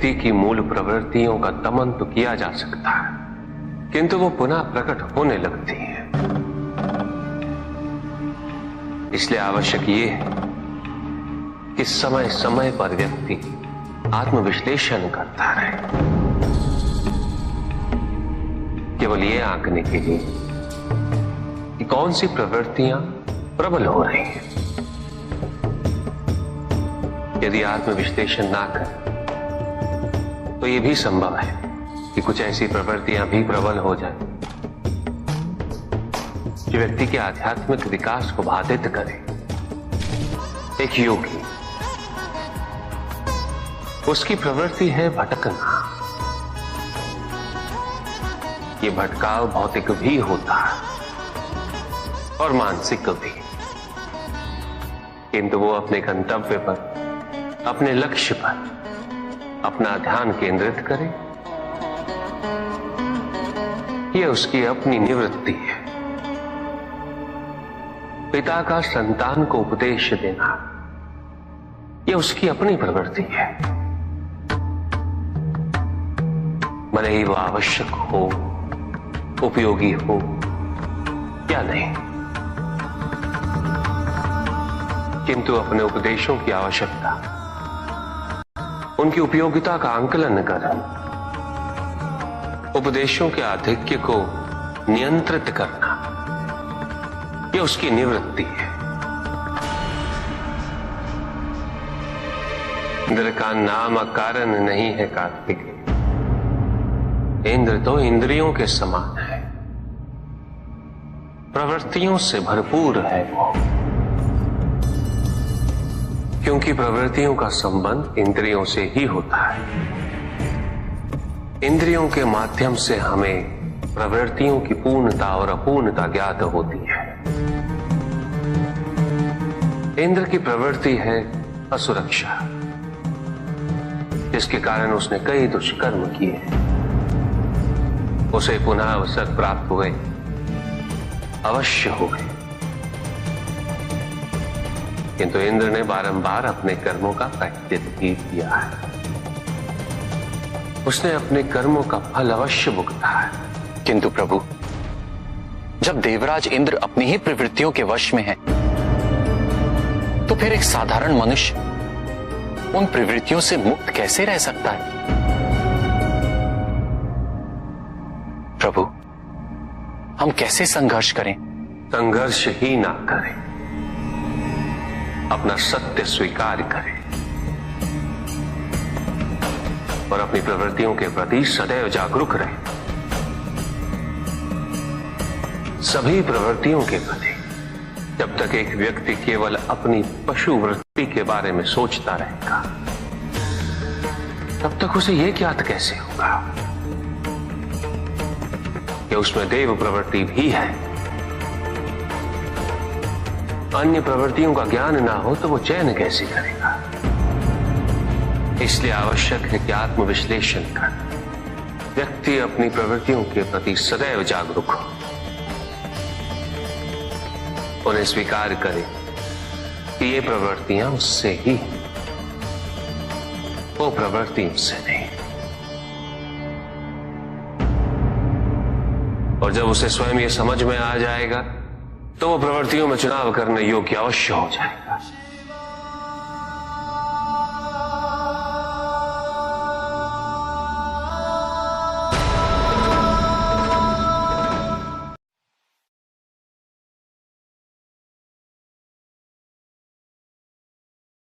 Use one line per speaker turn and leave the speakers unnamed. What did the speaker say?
व्यक्ति की मूल प्रवृत्तियों का दमन तो किया जा सकता है, किंतु वो पुनः प्रकट होने लगती है। इसलिए आवश्यक ये है कि समय समय पर व्यक्ति आत्मविश्लेषण करता रहे, केवल ये आंकने के लिए कि कौन सी प्रवृत्तियां प्रबल हो रही हैं। यदि आत्मविश्लेषण ना करें तो यह भी संभव है कि कुछ ऐसी प्रवृत्तियां भी प्रबल हो जाएं जो व्यक्ति के आध्यात्मिक विकास को बाधित करे। एक योगी, उसकी प्रवृत्ति है भटकना। ये भटकाव भौतिक भी होता है और मानसिक भी, किंतु वो अपने गंतव्य पर, अपने लक्ष्य पर अपना ध्यान केंद्रित करे, यह उसकी अपनी निवृत्ति है। पिता का संतान को उपदेश देना, यह उसकी अपनी प्रवृत्ति है, भले ही वो आवश्यक हो, उपयोगी हो या नहीं, किंतु अपने उपदेशों की आवश्यकता, उनकी उपयोगिता का आंकलन कर उपदेशों के आधिक्य को नियंत्रित करना, यह उसकी निवृत्ति है। इंद्र का नाम अकारण नहीं है कार्तिक, इंद्र तो इंद्रियों के समान है, प्रवृत्तियों से भरपूर है वो, क्योंकि प्रवृत्तियों का संबंध इंद्रियों से ही होता है। इंद्रियों के माध्यम से हमें प्रवृत्तियों की पूर्णता और अपूर्णता ज्ञात होती है। इंद्र की प्रवृत्ति है असुरक्षा, जिसके कारण उसने कई दुष्कर्म किए, उसे पुनः अवसर प्राप्त हुए, अवश्य हो गए, किंतु इंद्र ने बारंबार अपने कर्मों का प्रायश्चित भी किया है। उसने अपने कर्मों का फल अवश्य भुगता है।
किंतु प्रभु, जब देवराज इंद्र अपनी ही प्रवृत्तियों के वश में है, तो फिर एक साधारण मनुष्य उन प्रवृत्तियों से मुक्त कैसे रह सकता है? प्रभु, हम कैसे संघर्ष करें?
संघर्ष ही ना करें, अपना सत्य स्वीकार करें और अपनी प्रवृत्तियों के प्रति सदैव जागरूक रहें। सभी प्रवृत्तियों के प्रति जब तक एक व्यक्ति केवल अपनी पशु वृत्ति के बारे में सोचता रहेगा, तब तक उसे यह ज्ञात कैसे होगा कि उसमें देव प्रवृत्ति भी है। अन्य प्रवृत्तियों का ज्ञान ना हो तो वो चयन कैसे करेगा? इसलिए आवश्यक है कि आत्मविश्लेषण कर व्यक्ति अपनी प्रवृत्तियों के प्रति सदैव जागरूक हो, उन्हें स्वीकार करे कि ये प्रवृत्तियां उससे ही, वो प्रवृत्ति उससे नहीं। और जब उसे स्वयं ये समझ में आ जाएगा तो वो प्रवृत्तियों में चुनाव करने योग्य अवश्य हो जाएगा।